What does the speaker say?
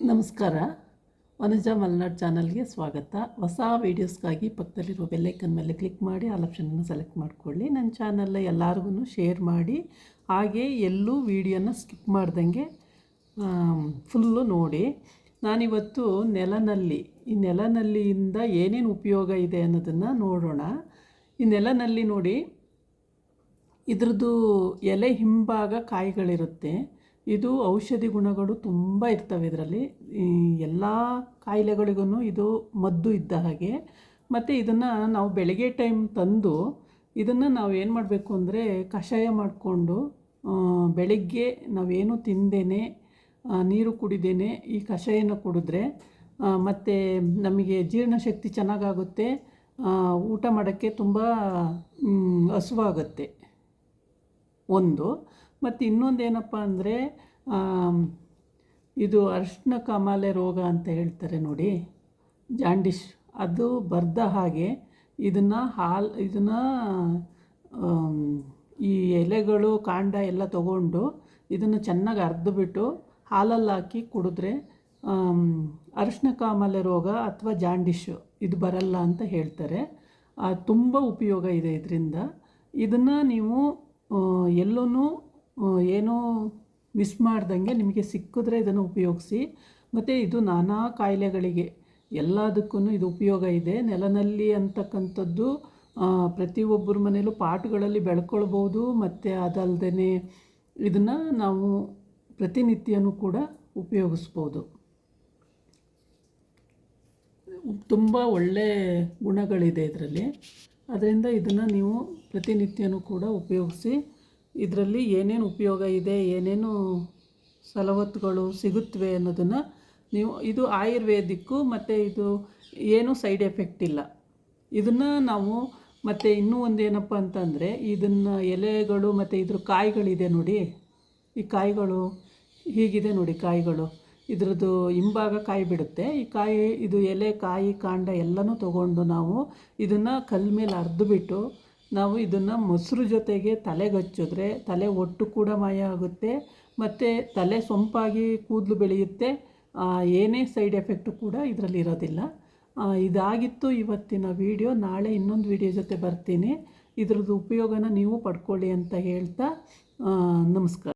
ನಮಸ್ಕಾರ. ವನಜಾ ಮಲ್ನಾಡ್ ಚಾನಲ್ಗೆ ಸ್ವಾಗತ. ಹೊಸ ವೀಡಿಯೋಸ್ಗಾಗಿ ಪಕ್ಕದಲ್ಲಿರೋ ಬೆಲ್ಲೈಕನ್ ಮೇಲೆ ಕ್ಲಿಕ್ ಮಾಡಿ ಆಲ್ ಆಪ್ಷನನ್ನು ಸೆಲೆಕ್ಟ್ ಮಾಡಿಕೊಳ್ಳಿ. ನನ್ನ ಚಾನಲ್ ಎಲ್ಲರಿಗೂ ಶೇರ್ ಮಾಡಿ, ಹಾಗೆ ಎಲ್ಲೂ ವೀಡಿಯೋನ ಸ್ಕಿಪ್ ಮಾಡ್ದಂಗೆ ಫುಲ್ಲು ನೋಡಿ. ನಾನಿವತ್ತು ನೆಲನಲ್ಲಿ, ಈ ನೆಲನಲ್ಲಿಯಿಂದ ಏನೇನು ಉಪಯೋಗ ಇದೆ ಅನ್ನೋದನ್ನು ನೋಡೋಣ. ಈ ನೆಲನಲ್ಲಿ ನೋಡಿ, ಇದ್ರದ್ದು ಎಲೆ ಹಿಂಭಾಗ ಕಾಯಿಗಳಿರುತ್ತೆ. ಇದು ಔಷಧಿ ಗುಣಗಳು ತುಂಬ ಇರ್ತವೆ ಇದರಲ್ಲಿ. ಎಲ್ಲ ಕಾಯಿಲೆಗಳಿಗೂ ಇದು ಮದ್ದು ಇದ್ದ ಹಾಗೆ. ಮತ್ತು ಇದನ್ನು ನಾವು ಬೆಳಗ್ಗೆ ಟೈಮ್ ತಂದು ಇದನ್ನು ನಾವು ಏನು ಮಾಡಬೇಕು ಅಂದರೆ ಕಷಾಯ ಮಾಡಿಕೊಂಡು ಬೆಳಗ್ಗೆ ನಾವೇನು ತಿಂದೇನೆ ನೀರು ಕುಡಿದೇನೆ ಈ ಕಷಾಯನ ಕುಡಿದ್ರೆ ಮತ್ತು ನಮಗೆ ಜೀರ್ಣಶಕ್ತಿ ಚೆನ್ನಾಗಾಗುತ್ತೆ, ಊಟ ಮಾಡೋಕ್ಕೆ ತುಂಬ ಹಸುವಾಗುತ್ತೆ ಒಂದು. ಮತ್ತು ಇನ್ನೊಂದೇನಪ್ಪ ಅಂದರೆ ಇದು ಅರಿಶಿನ ಕಾಮಾಲೆ ರೋಗ ಅಂತ ಹೇಳ್ತಾರೆ ನೋಡಿ, ಜಾಂಡಿಸ್, ಅದು ಬರ್ದ ಹಾಗೆ ಇದನ್ನು ಈ ಎಲೆಗಳು ಕಾಂಡ ಎಲ್ಲ ತಗೊಂಡು ಇದನ್ನು ಚೆನ್ನಾಗಿ ಅರ್ದುಬಿಟ್ಟು ಹಾಲಲ್ಲಿ ಹಾಕಿ ಕುಡಿದ್ರೆ ಅರಿಶಿನ ಕಾಮಾಲೆ ರೋಗ ಅಥವಾ ಜಾಂಡಿಶು ಇದು ಬರಲ್ಲ ಅಂತ ಹೇಳ್ತಾರೆ. ತುಂಬ ಉಪಯೋಗ ಇದೆ ಇದರಿಂದ. ಇದನ್ನು ನೀವು ಎಲ್ಲೂ ಏನೂ ಮಿಸ್ ಮಾಡ್ದಂಗೆ ನಿಮಗೆ ಸಿಕ್ಕಿದ್ರೆ ಇದನ್ನು ಉಪಯೋಗಿಸಿ. ಮತ್ತು ಇದು ನಾನಾ ಕಾಯಿಲೆಗಳಿಗೆ ಎಲ್ಲದಕ್ಕೂ ಇದು ಉಪಯೋಗ ಇದೆ. ನೆಲನಲ್ಲಿ ಅಂತಕ್ಕಂಥದ್ದು ಪ್ರತಿಯೊಬ್ಬರ ಮನೇಲೂ ಪಾಟ್ಗಳಲ್ಲಿ ಬೆಳ್ಕೊಳ್ಬೋದು. ಮತ್ತು ಅದಲ್ಲದೆ ಇದನ್ನು ನಾವು ಪ್ರತಿನಿತ್ಯನೂ ಕೂಡ ಉಪಯೋಗಿಸ್ಬೋದು. ತುಂಬ ಒಳ್ಳೆಯ ಗುಣಗಳಿದೆ ಇದರಲ್ಲಿ. ಅದರಿಂದ ಇದನ್ನು ನೀವು ಪ್ರತಿನಿತ್ಯನೂ ಕೂಡ ಉಪಯೋಗಿಸಿ. ಇದರಲ್ಲಿ ಏನೇನು ಉಪಯೋಗ ಇದೆ, ಏನೇನು ಸವಲತ್ತುಗಳು ಸಿಗುತ್ತವೆ ಅನ್ನೋದನ್ನು ನೀವು, ಇದು ಆಯುರ್ವೇದಿಕ್ಕು ಮತ್ತು ಇದು ಏನೂ ಸೈಡ್ ಎಫೆಕ್ಟ್ ಇಲ್ಲ. ಇದನ್ನು ನಾವು ಮತ್ತು ಇನ್ನೂ ಒಂದೇನಪ್ಪ ಅಂತಂದರೆ ಇದನ್ನು ಎಲೆಗಳು ಮತ್ತು ಇದ್ರ ಕಾಯಿಗಳಿದೆ ನೋಡಿ, ಈ ಕಾಯಿಗಳು ಹೀಗಿದೆ ನೋಡಿ ಕಾಯಿಗಳು. ಇದ್ರದ್ದು ಹಿಂಭಾಗ ಕಾಯಿ ಬಿಡುತ್ತೆ. ಈ ಕಾಯಿ, ಇದು ಎಲೆ, ಕಾಯಿ, ಕಾಂಡ ಎಲ್ಲನೂ ತೊಗೊಂಡು ನಾವು ಇದನ್ನು ಕಲ್ಲ ಮೇಲೆ ಅರ್ದುಬಿಟ್ಟು ನಾವು ಇದನ್ನು ಮೊಸರು ಜೊತೆಗೆ ತಲೆಗೆ ಹಚ್ಚಿದ್ರೆ ತಲೆ ಒಟ್ಟು ಕೂಡ ಮಾಯ ಆಗುತ್ತೆ. ಮತ್ತು ತಲೆ ಸೊಂಪಾಗಿ ಕೂದಲು ಬೆಳೆಯುತ್ತೆ. ಏನೇ ಸೈಡ್ ಎಫೆಕ್ಟು ಕೂಡ ಇದರಲ್ಲಿ ಇರೋದಿಲ್ಲ. ಇದಾಗಿತ್ತು ಇವತ್ತಿನ ವೀಡಿಯೋ. ನಾಳೆ ಇನ್ನೊಂದು ವೀಡಿಯೋ ಜೊತೆ ಬರ್ತೀನಿ. ಇದ್ರದ್ದು ಉಪಯೋಗನ ನೀವು ಪಡ್ಕೊಳ್ಳಿ ಅಂತ ಹೇಳ್ತಾ ನಮಸ್ಕಾರ.